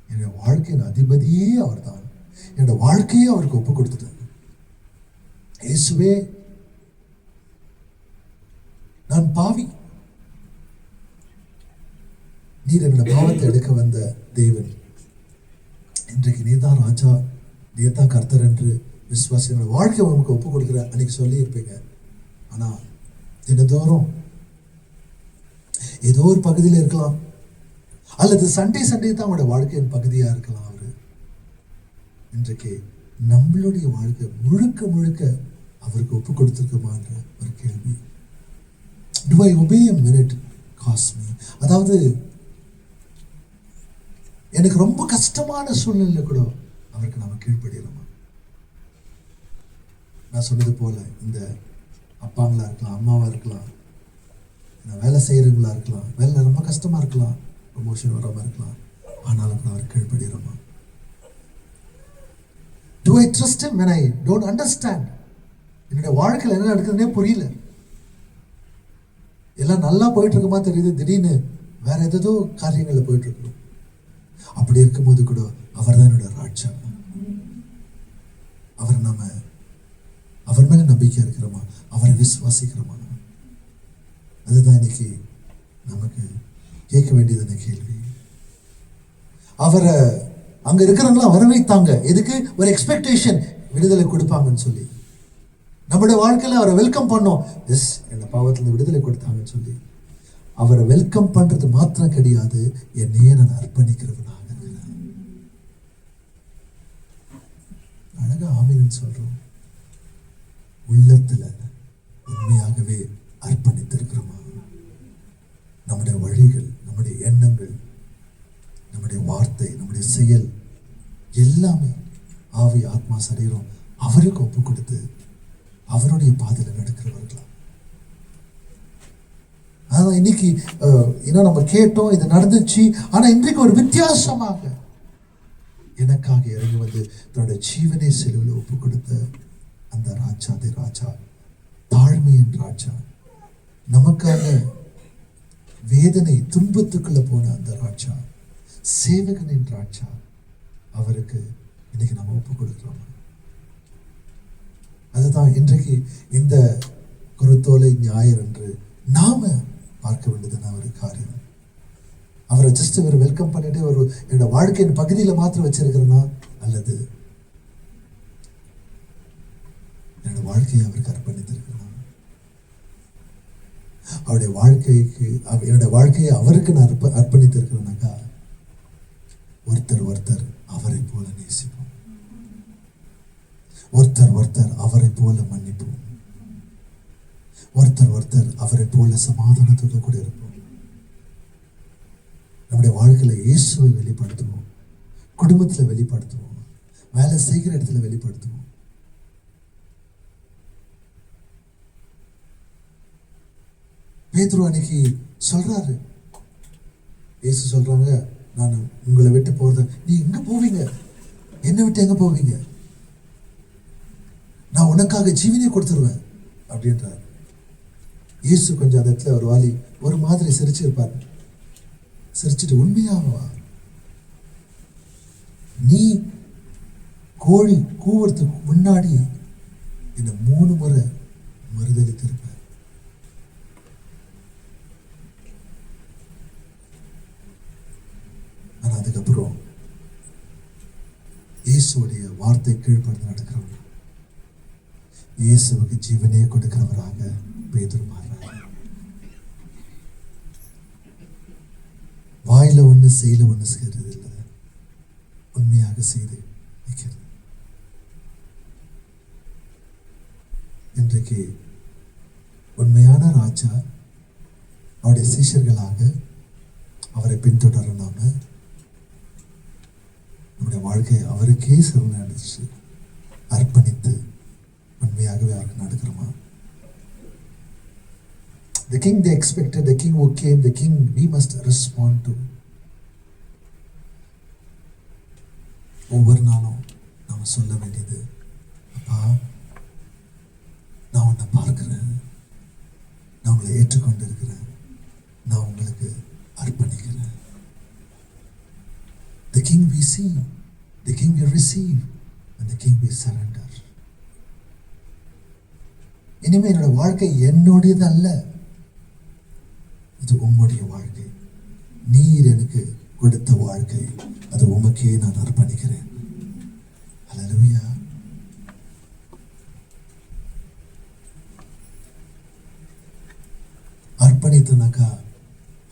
[SPEAKER 1] என்னுடைய வாழ்க்கையின் அதிபதியே அவர் தான், என்னோட வாழ்க்கையே அவருக்கு ஒப்பு கொடுத்துட்டார். இயேசுவே, நான் பாவி, நீர் என்னோட பாவத்தை எடுக்க வந்த தேவன், இன்றைக்கு நீதான் ராஜா, நீதான் கர்த்தர் என்று விசுவாசி வாழ்க்கை உங்களுக்கு ஒப்பு கொடுக்குற அன்னைக்கு சொல்லி இருப்பீங்க. ஆனா தினந்தோறும் ஏதோ ஒரு பகுதியில் இருக்கலாம், அல்லது சண்டே தான் அவனோட வாழ்க்கையின் பகுதியா இருக்கலாம். அவரு இன்றைக்கு நம்மளுடைய வாழ்க்கை முழுக்க முழுக்க அவருக்கு ஒப்பு கொடுத்திருக்குமான்ற ஒரு கேள்வி. Do I obey him when it costs me? அதாவது எனக்கு ரொம்ப கஷ்டமான சூழ்நிலை கூட அவருக்கு நாம கீழ்ப்படியலாமா? நான் சொன்னது போல இந்த அப்பாங்களா இருக்கலாம், அம்மாவா இருக்கலாம், வேலை செய்யறவங்களா இருக்கலாம், வேலை ரொம்ப கஷ்டமா இருக்கலாம், ப்ரமோஷன் வராம இருக்கலாம், ஆனாலும் அவர் கீழ்ப்படியலாமா? Do I trust him when I don't understand? என்னுடைய வாழ்க்கையில் என்ன நடக்குதுன்னே புரியல, எல்லாம் நல்லா போயிட்டு இருக்குமா தெரியுது, திடீர்னு வேற ஏதோ காரியங்கள்ல போயிட்டு இருக்கணும். அப்படி இருக்கும்போது கூட அவர் தான் என்னோட ராஜா. அவர் மேல நம்பிக்கை இருக்கிறோமா, அவரை விசுவாசிக்கிறோமா? அதுதான் இன்னைக்கு நமக்கு கேட்க வேண்டியதான கேள்வி. அவரை அங்க இருக்கிறவங்களாம் வர வைத்தாங்க, எதுக்கு? ஒரு எக்ஸ்பெக்டேஷன், விடுதலை கொடுப்பாங்கன்னு சொல்லி. நம்முடைய வாழ்க்கையில அவரை வெல்கம் பண்ணோம், எஸ் என்ன பாவத்துல விடுதலை கொடுத்தாங்கன்னு சொல்லி. அவரை வெல்கம் பண்றது மாத்திரம் கிடையாது, என்னையே நான் அர்ப்பணிக்கிறவனாக இருக்கிறேன். அழகா ஆமீன் சொல்றோம். உள்ளத்துல உண்மையாகவே அர்ப்பணித்திருக்கிறோமா? நம்முடைய வழிகள், நம்முடைய எண்ணங்கள், நம்முடைய வார்த்தை, நம்முடைய செயல் எல்லாமே ஆவி, ஆத்மா, சரீரம் அவருக்கு ஒப்பு கொடுத்து அவருடைய பாதையில நடக்கிறவர்களா? அதான் இன்னைக்கு நம்ம கேட்டோம், இது நடந்துச்சு. ஆனா இன்றைக்கு ஒரு வித்தியாசமாக எனக்காக இறங்கி வந்து தன்னுடைய ஜீவனை செலவில் ஒப்பு கொடுத்த அந்த ராஜா, தாழ்மையின் ராஜா, நமக்காக வேதனை துன்பத்துக்குள்ள போன அந்த ராஜா, சேவகனின் ராஜா, அவருக்கு இன்னைக்கு நம்ம ஒப்பு கொடுக்கிறோம். அதுதான் இன்றைக்கு இந்த குருத்தோலை ஞாயிறு என்று நாம பார்க்க வேண்டியதான ஒரு காரியம். அவரை ஜஸ்ட் ஒரு வெல்கம் பண்ணிட்டு ஒரு என்னோட வாழ்க்கையின் பகுதியில மாத்திரம் வச்சிருக்கிறேன்னா, அல்லது என்னோட வாழ்க்கையை அவருக்கு அர்ப்பணித்திருக்கிறேன், அவருடைய வாழ்க்கைக்கு என்னோட வாழ்க்கையை அவருக்கு நான் அர்ப்பணித்திருக்கிறேனாக்கா, ஒருத்தர் அவரை போல நேசிப்போம், ஒருத்தர் அவரை போல மன்னிப்போம், ஒருத்தர் அவரை போல சமாதானத்தோடு கூட இருப்போம். நம்முடைய வாழ்க்கையில இயேசுவை வெளிப்படுத்துவோம், குடும்பத்துல வெளிப்படுத்துவோம், வேலை செய்கிற இடத்துல வெளிப்படுத்துவோம். பேதுரு அன்னைக்கு சொல்றாரு, இயேசு சொல்றாங்க, நான் உங்களை விட்டு போறது, நீ எங்க போவீங்க, என்னை விட்டு எங்க போவீங்க, நான் உனக்காக ஜீவனையை கொடுத்துருவேன் அப்படின்றார். இயேசு கொஞ்சம் அந்த இடத்துல ஒரு வாலி ஒரு மாதிரி சிரிச்சிருப்பார். சிரிச்சுட்டு, உண்மையாவா நீ கோழி கூவுறதுக்கு முன்னாடி என்ன 3 முறை மறுதலித்திருப்ப. ஆனா அதுக்கப்புறம் இயேசுடைய வார்த்தை கீழ்ப்படிந்து நடக்கிறவங்க, இயேசுவுக்கு ஜீவனே கொடுக்கிறவராக பேதுரு மாறுறாங்க. வாயில ஒண்ணு செய்யல ஒண்ணு செய்யறது இல்லை, உண்மையாக செய்து வைக்கிறது. இன்றைக்கு உண்மையான ராஜா அவருடைய சீஷர்களாக அவரை பின்தொடர நாம நம்முடைய வாழ்க்கையை அவருக்கே சரணடைச்சு அர்ப்பணித்து உண்மையாகவே அவருக்கு நடக்கிறோமா? The king they expected, the king who came, the king we must respond to. ஒவ்வொரு நாளும் நாம சொல்ல வேண்டியது, அப்பா நான் உன்னை பார்க்கிறேன், நான் உங்களை ஏற்றுக்கொண்டு இருக்கிறேன், நான் உங்களுக்கு அர்ப்பணிக்கிறேன். The king we see, the king we receive, and the king we surrender. இனிமே என்னோட வாழ்க்கை என்னுடையது அல்ல, இது உம்முடைய வாழ்க்கை. நீர் எனக்கு கொடுத்த வாழ்க்கை, அது உமக்கே நான் அர்ப்பணிக்கிறேன். ஹல்லேலூயா. அர்ப்பணித்தனாக்கா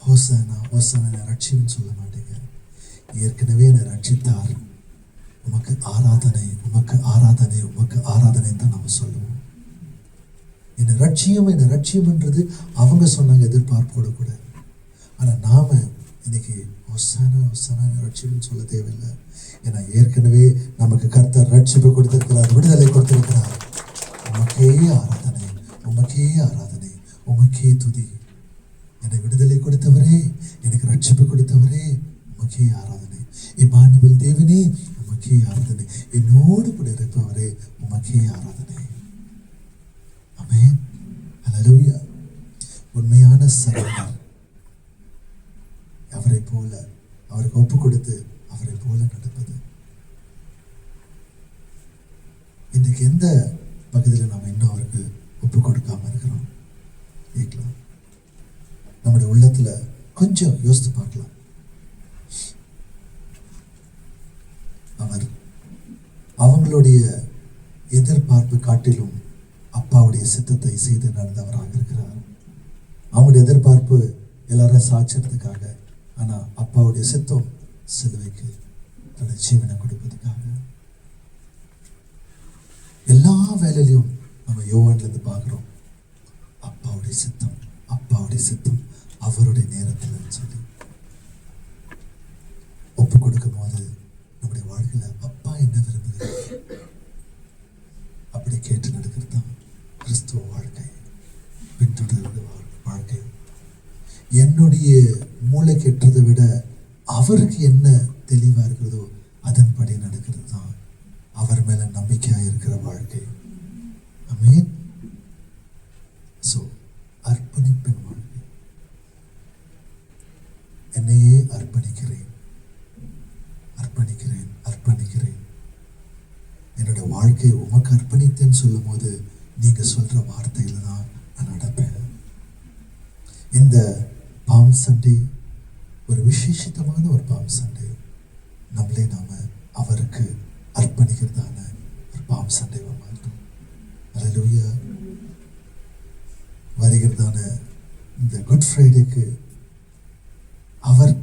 [SPEAKER 1] ஹோசனா ஹோசனா ரட்சின்னு சொல்ல மாட்டேங்க. ஏற்கனவே என்னை ரட்சித்தார், உமக்கு ஆராதனை, உமக்கு ஆராதனை, உமக்கு ஆராதனை தான் நம்ம சொல்லுவோம். என்னை ரட்சியம்ன்றது அவங்க சொன்னாங்க, எதிர்பார்ப்போட கூட. ஆனால் நாம இன்னைக்கு ஹோசனா ஹோசனா ரட்சியம்னு சொல்ல தேவையில்லை. ஏன்னா ஏற்கனவே நமக்கு கர்த்தர் ரட்சிப்பு கொடுத்திருக்கிறார், விடுதலை கொடுத்திருக்கிறார். உமக்கே ஆராதனை, உமக்கே ஆராதனை, உமக்கே துதி. என்னை விடுதலை கொடுத்தவரே, எனக்கு ரட்சிப்பு கொடுத்தவரே, உமக்கே ஆராதனை. இம்மானுவேல் தேவனே, உமக்கே ஆராதனை. என்னோடு கூட இருப்பவரே, உமக்கே ஆராதனை. ஆமென். ஹல்லேலூயா. உண்மையான சரண்டர், அவரை போல அவருக்கு ஒப்பு கொடுத்து அவரை போல நடப்பது. இன்றைக்கு எந்த பகுதியில் நாம் இன்னும் அவருக்கு ஒப்பு கொடுக்காம இருக்கிறோம்? கேட்கலாம். நம்முடைய உள்ளத்துல கொஞ்சம் யோசித்து பார்க்கலாம். அவர் அவங்களுடைய எதிர்பார்ப்பு காட்டிலும் அப்பாவுடைய சித்தத்தை செய்து நடந்தவராக இருக்கிறார். அவங்களுடைய எதிர்பார்ப்பு எல்லாரும் சாட்சியத்துக்காக, ஆனா அப்பாவுடைய சித்தம் சிலுவைக்கு தன்னுடைய ஜீவனை கொடுப்பதற்காக. எல்லா வேலையிலையும் நம்ம யோவான்ல இருந்து பார்க்கிறோம், அப்பாவுடைய சித்தம், அப்பாவுடைய சித்தம், அவருடைய நேரத்தில் சொல்லி ஒப்பு கொடுக்கும் போது நம்முடைய வாழ்க்கையில அப்பா என்ன விரும்புகிறார் அப்படி கேட்டு நடக்கிறது தான் கிறிஸ்துவ வாழ்க்கை, பின்தொடர்ந்த வாழ்க்கை. என்னுடைய மூளை கெட்டதை விட அவருக்கு என்ன தெளிவா இருக்கிறதோ அதன்படி நடக்கிறது தான் அவர் மேல நம்பிக்கையா இருக்கிற வாழ்க்கை. ஆமென். சோ அர்ப்பணிப்பின் வாழ்க்கை. என்னையே அர்ப்பணிக்கிறேன், அர்ப்பணிக்கிறேன், அர்ப்பணிக்கிறேன். என்னோட வாழ்க்கையை உமக்கு அர்ப்பணித்தேன்னு சொல்லும் போது நீங்க சொல்ற வார்த்தையில தான் நான் நடப்பேன். இந்த பாம் சண்டே ஒரு விசேஷித்தமான ஒரு பாம் சண்டே, நம்மளே நாம அவருக்கு அர்ப்பணிக்கிறதான ஒரு பாம் சண்டேவா மாற்றோம். அல்லேலூயா. வருகிறதான இந்த குட் ஃப்ரைடேக்கு அவர்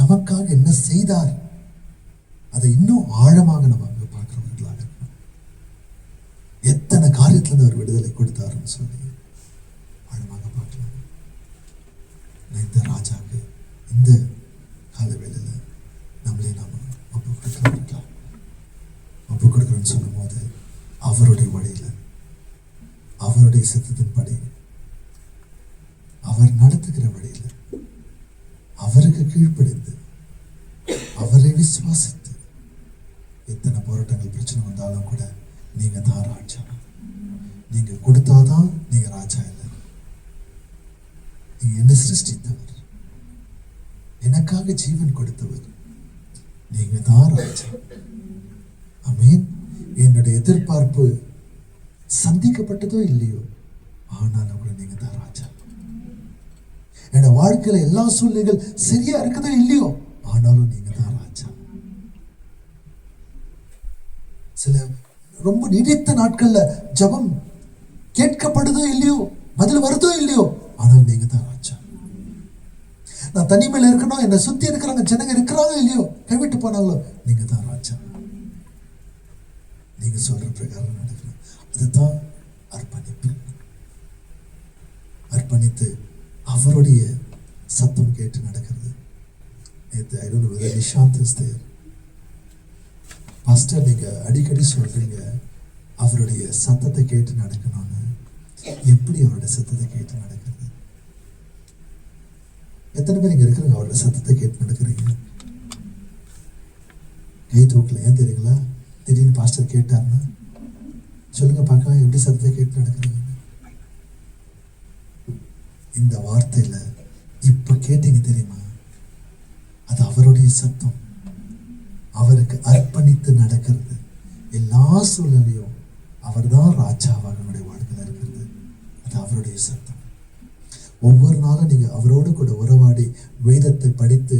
[SPEAKER 1] நமக்காக என்ன செய்தார் அதை இன்னும் ஆழமாக நம்ம அங்க பார்க்கிறவர்களாக இருக்கணும். எத்தனை காரியத்துல அவர் விடுதலை கொடுத்தாருன்னு சொல்லி ஆழமாக பார்க்கலாம். இந்த ராஜாக்கு இந்த காலவேளையில நம்மளே நாம ஒப்பு கொடுக்கலாம். ஒப்பு கொடுக்கிறோன்னு சொல்லும் போது அவருடைய வழியில, அவருடைய சித்தத்தின்படி, அவர் நடத்துகிற வழியில அவருக்கு கீழ்ப்படிந்து அவரை விசுவாசித்து எத்தனை போராட்டங்கள் பிரச்சனை வந்தாலும் கூட நீங்க தான் ராஜா. நீங்க கொடுத்தாதான் நீங்க ராஜா இல்லை. நீங்க என்ன சிருஷ்டித்தவர், எனக்காக ஜீவன் கொடுத்தவர், நீங்க தான் ராஜா. ஆமென். என்னுடைய எதிர்பார்ப்பு சந்திக்கப்பட்டதோ இல்லையோ, ஆனாலும் கூட நீங்க தான் ராஜா. என்னோட வாழ்க்கையில எல்லா சூழ்நிலைகள் சரியா இருக்குதோ இல்லையோ, ஆனாலும் நீங்க தான் ராஜா. சில ரொம்ப நீடித்த நாட்கள்ல ஜெபம் கேட்கப்படுதோ இல்லையோ, பதில் வருதோ இல்லையோ, ஆனாலும் நீங்க தான் ராஜா. நான் தனிமையில இருக்கணும், என்னை சுத்தி இருக்கிறாங்க ஜனங்க இருக்கிறாங்க இல்லையோ, கைவிட்டு போனாங்களோ, நீங்க தான் ராஜா. நீங்க சொல்ற பிரகாரம் நடக்கணும். அதுதான் அர்ப்பணிப்பு. அர்ப்பணித்து அவருடைய சத்தம் கேட்டு நடக்கிறது. நேற்று I don't know whether Nishant is there. Pastor, நீங்க அடிக்கடி சொல்றீங்க அவருடைய சத்தத்தை கேட்டு நடக்கணும்னு. எப்படி அவருடைய சத்தத்தை கேட்டு நடக்கிறது? எத்தனை பேர் இங்க இருக்கிறாங்க அவருடைய சத்தத்தை கேட்டு நடக்கிறீங்க? கை தூக்கல. ஏன் தெரியுங்களா? திடீர்னு பாஸ்டர் கேட்டார்னா சொல்லுங்க பார்க்கலாம், எப்படி சத்தத்தை கேட்டு நடக்கிறீங்க? இந்த வார்த்தையில இப்ப கேட்டீங்க தெரியுமா, அது அவருடைய சத்தம். அவருக்கு அர்ப்பணித்து நடக்கிறது. எல்லா சூழ்நிலையும் அவர் தான் ராஜாவாக நம்முடைய வாழ்க்கையில் இருக்கிறது. அது அவருடைய சத்தம். ஒவ்வொரு நாளும் நீங்க அவரோடு கூட உறவாடி வேதத்தை படித்து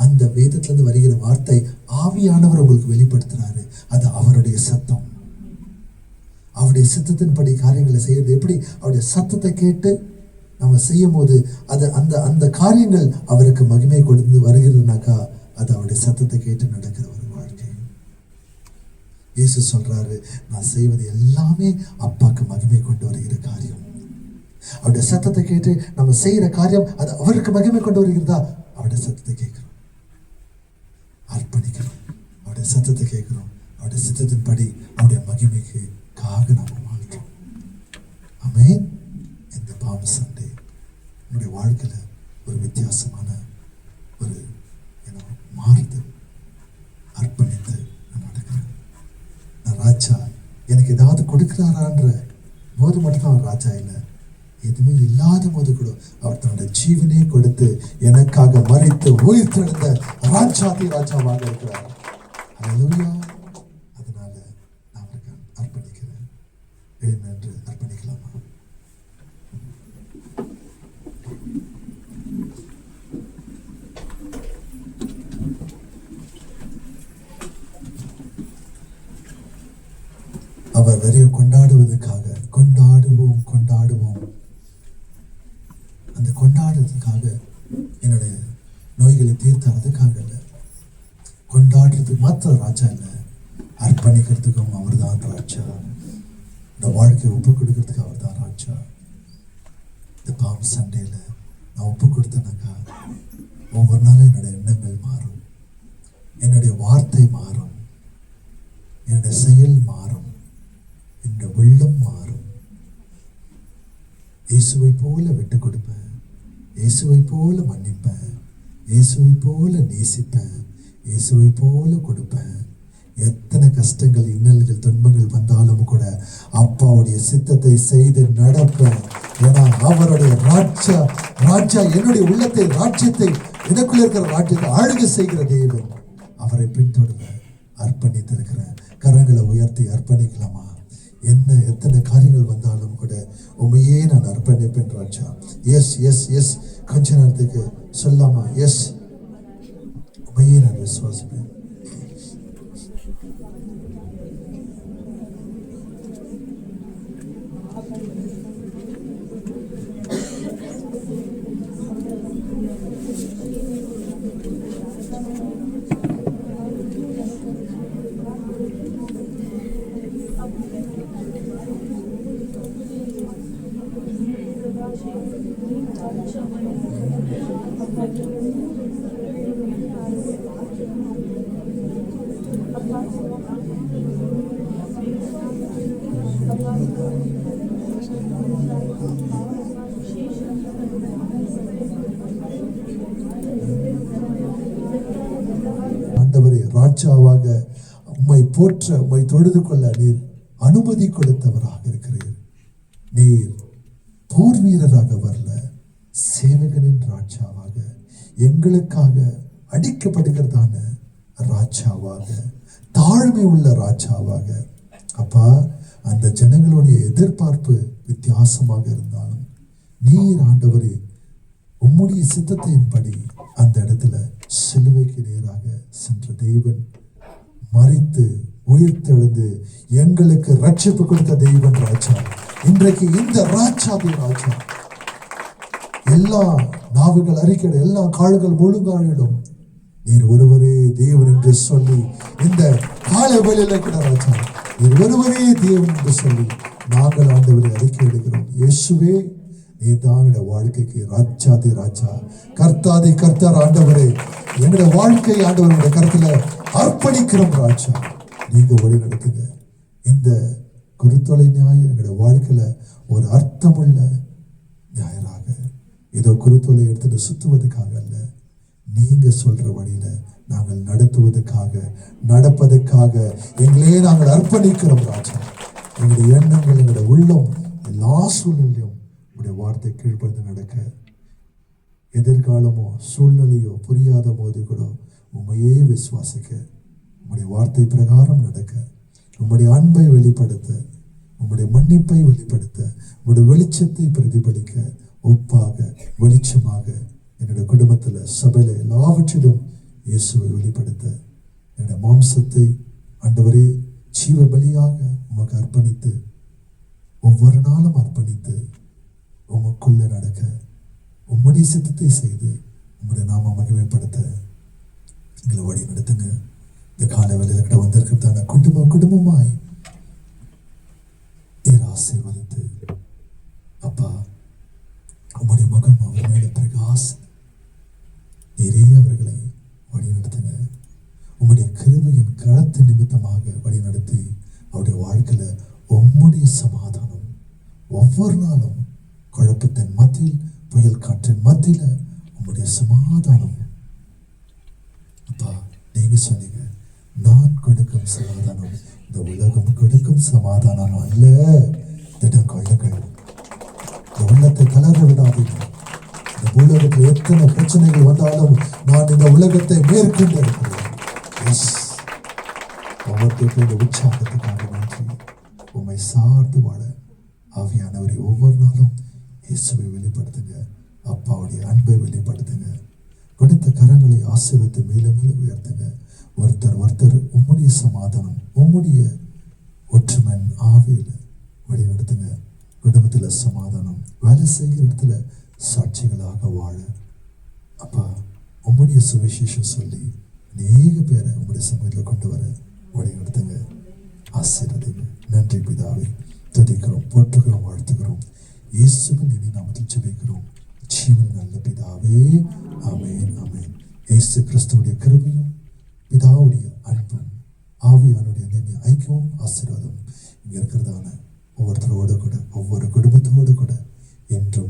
[SPEAKER 1] அந்த வேதத்திலிருந்து வருகிற வார்த்தை ஆவியானவர் உங்களுக்கு வெளிப்படுத்துறாரு. அது அவருடைய சத்தம். அவருடைய சித்தத்தின்படி காரியங்களை செய்யறது எப்படி? அவருடைய சத்தத்தை கேட்டு நம்ம செய்யும் போது அது அந்த அந்த காரியங்கள் அவருக்கு மகிமை கொடுத்து வருகிறதுனாக்கா அது அவருடைய சத்தத்தை கேட்டு நடக்கிற ஒரு வாழ்க்கை. இயேசு சொல்றாரு, நான் செய்வது எல்லாமே அப்பாக்கு மகிமை கொண்டு வருகிற காரியம். அவருடைய சத்தத்தை கேட்டு நம்ம செய்யற காரியம் அது அவருக்கு மகிமை கொண்டு வருகிறதா? அவருடைய சத்தத்தை கேட்கிறோம், அர்ப்பணிக்கிறோம், அவருடைய சத்தத்தை கேட்கிறோம், அவருடைய சித்தத்தின்படி அவருடைய மகிமைக்காக நாம வாழ்கிறோம். ஆமென். இந்த பாம் சண்டே என்னுடைய வாழ்க்கையில ஒரு வித்தியாசமான ஒரு மாறுது. அர்ப்பணித்து நான் நடக்கிறேன். நான் ராஜா, எனக்கு ஏதாவது கொடுக்கிறாரான்ற போது மட்டும்தான் அவர் ராஜா இல்லை. எதுவுமே இல்லாத போது கூட அவர் தன்னுடைய ஜீவனே கொடுத்து எனக்காக மரித்து உயிர் தெழுந்த ராஜாதி ராஜாவாக இருக்கிறார். அல்லேலூயா. அதனால நான் அவருக்கு அர்ப்பணிக்கிறேன். எழுந்து அர்ப்பணிக்கலாமா? அவர் வெறியை கொண்டாடுவதற்காக கொண்டாடுவோம் கொண்டாடுவோம். அந்த கொண்டாடுறதுக்காக என்னுடைய நோய்களை தீர்த்தானதுக்காக இல்லை, கொண்டாடுறதுக்கு மாத்திரம் ராஜா இல்லை, அர்ப்பணிக்கிறதுக்கும் அவர் தான் ராஜா. இந்த வாழ்க்கையை ஒப்பு கொடுக்கறதுக்கு அவர் தான் ராஜா. இந்த பாம் சண்டேல நான் ஒப்பு கொடுத்தேனாக்கா ஒவ்வொரு நாளும் என்னுடைய எண்ணங்கள் மாறும், என்னுடைய வார்த்தை மாறும், என்னுடைய செயல் மாறும், என்னுடைய உள்ளம் மாறும். இயேசுவை போல விட்டு கொடுப்பேன், இயேசுவை போல மன்னிப்பேன், இயேசுவை போல நேசிப்பேன், இயேசுவை போல கொடுப்பேன். எத்தனை கஷ்டங்கள் இன்னல்கள் துன்பங்கள் வந்தாலும் கூட அப்பாவுடைய சித்தத்தை செய்து நடப்பேன். ஏன்னா அவருடைய ராஜா என்னுடைய உள்ளத்தை ராஜ்யத்தை எனக்குள்ள இருக்கிற ராஜ்யத்தை ஆளுகை செய்கிற தேவன். அவரை பின்தொடர அர்ப்பணித்திருக்கிறேன். கரங்களை உயர்த்தி அர்ப்பணிக்கலாமா? எத்தனை காரியங்கள் வந்தாலும் கூட உண்மையே நான் அர்ப்பணிப்பேன் ராஜா. Yes yes yes. கொஞ்ச நேரத்துக்கு சொல்லாமா? எஸ், உண்மையே நான் விசுவாசிப்பேன். ராஜாவாக உம்மை போற்ற, உம்மை தொழுது கொள்ள நீர் அனுமதி கொடுத்தவராக இருக்கிறீர். நீர் போர் வீரராக வரல, சேவகனின் ராஜாவாக, எங்களுக்காக அடிக்கப்படுகிறதான ராஜாவாக, தாழ்மை உள்ள ராஜாவாக. அப்பா, அந்த ஜனங்களுடைய எதிர்பார்ப்பு வித்தியாசமாக இருந்தாலும் நீர் ஆண்டவரே உம்முடைய சித்தத்தின்படி அந்த இடத்துல சிலுவைக்கு நேராக சென்ற தேவன், மரித்து உயிர்த்தெழுந்து எங்களுக்கு ரட்சிப்பு கொடுத்த தெய்வன் ராஜா. இன்றைக்கு இந்த ராஜாதி ராஜா எல்லா நாவுகள் அறிக்கையிட, எல்லா கால்கள் முழுங்காலிடும் நீர் ஒருவரே தேவன் என்று சொல்லி, இந்த கால வேளையில கூட ராஜா நீர் ஒருவரே தேவன் என்று சொல்லி நாங்கள் ஆண்டவரை அறிக்கை எடுக்கிறோம். இயேசுவே, நீர் தான் எங்களுடைய வாழ்க்கைக்கு ராஜாதி ராஜா, கர்த்தாதி கர்த்தர். ஆண்டவரே, எங்களுடைய வாழ்க்கை ஆண்டவருடைய கருத்துல அர்ப்பணிக்கிறோம் ராஜா. நீங்க வழி நடத்துங்க. இந்த குருத்தொலை ஞாயிறு எங்களுடைய வாழ்க்கையில ஒரு அர்த்தமுள்ள ஞாயிறாக, ஏதோ குருத்தொலை எடுத்துட்டு சுத்துவதற்காக அல்ல, நீங்க சொல்ற வழியில நாங்கள் நடத்துவதற்காக, நடப்பதற்காக எங்களே நாங்கள் அர்ப்பணிக்கிறோம் ராஜா. எங்களுடைய எண்ணங்கள், எங்களுடைய உள்ளம் எல்லா சூழ்நிலையும் உடைய வார்த்தை கீழ்ப்படுத்தி நடக்க, எதிர்காலமோ சூழ்நிலையோ புரியாத போது கூட உண்மையே விசுவாசிக்க, உம்முடைய வார்த்தை பிரகாரம் நடக்க, உம்முடைய அன்பை வெளிப்படுத்த, உம்முடைய மன்னிப்பை வெளிப்படுத்த, உம்முடைய வெளிச்சத்தை பிரதிபலிக்க, ஒப்பாக வெளிச்சமாக என்னுடைய குடும்பத்தில், சபையில எல்லாவற்றிலும் இயேசுவை வெளிப்படுத்த, என்னுடைய மாம்சத்தை ஆண்டவரே ஜீவ பலியாக உமக்கு அர்ப்பணித்து, ஒவ்வொரு நாளும் அர்ப்பணித்து உமக்குள்ள நடக்க, உம்முடைய சித்தத்தை செய்து உம்முடைய நாம மகிமைப்படுத்த எங்களை வழி நடத்துங்க. இந்த காலை வேளையில கிட்ட வந்திருக்கிறதான குடும்பமாய் நீர் ஆசீர்வதித்து, அப்பா உம்முடைய முகம் அவர் மேல பிரகாச நீரே அவர்களை வழி நடத்துங்க. உம்முடைய கிருபையின் கரத்து நிமித்தமாக வழி நடத்தி அவருடைய வாழ்க்கையில உம்முடைய சமாதானம் ஒவ்வொரு நாளும், குழப்பத்தின் மத்தியில், புயல் காற்றின் மத்தியில உம்முடைய சமாதானம். அப்பா, நீங்க சொன்னீங்க, நான் கொடுக்கும் சமாதானம் இந்த உலகம் கொடுக்கும் சமாதானம் அல்ல. திடம் கொள்ளுங்கள், இந்த உள்ளத்தை கலர விடாதீங்க. இந்த உலகத்தில் எத்தனை பிரச்சனைகள் வந்தாலும் நான் இந்த உலகத்தை மேற்கொண்டு இருக்கிறேன். ஒவ்வொருத்தருக்கும் இந்த உற்சாகத்துக்காக நன்றி. உம்மை சார்ந்து வாழ ஆவியானவரை ஒவ்வொரு நாளும் இயேசுவை வெளிப்படுத்துங்க. அப்பாவுடைய அன்பை வெளிப்படுத்துங்க. கொடுத்த கரங்களை ஆசீர்வதித்து மேலும் மேலும் உயர்த்துங்க. ஒருத்தர் உம்முடைய சமாதானம், உம்முடைய ஒற்றுமன் ஆவியில வழி நடத்துங்க. குடும்பத்துல சமாதானம், வேலை செய்கிற இடத்துல சாட்சிகளாக வாழ, அப்பா உம்முடைய சுவிசேஷம் சொல்லி அநேக பேரை உம்முடைய சமூகத்தில் கொண்டு வர வழி நடத்துங்க. ஆசீர்வதிங்க. நன்றி பிதாவே, துதிக்கிறோம், போற்றுகிறோம், வாழ்த்துகிறோம். இயேசுவின் இனி நாமத்தில் ஜெபிக்கிறோம் ஜீவன் நல்ல பிதாவே. ஆமென், ஆமென். இயேசு கிறிஸ்துவுடைய கிருபையும் பிதாவுடைய அன்பும் ஆவியானுடைய ஐக்கியமும் ஆசீர்வாதம் இங்க இருக்கிறதான ஒவ்வொருத்தரோடு கூட, ஒவ்வொரு குடும்பத்தோடு கூட என்றும்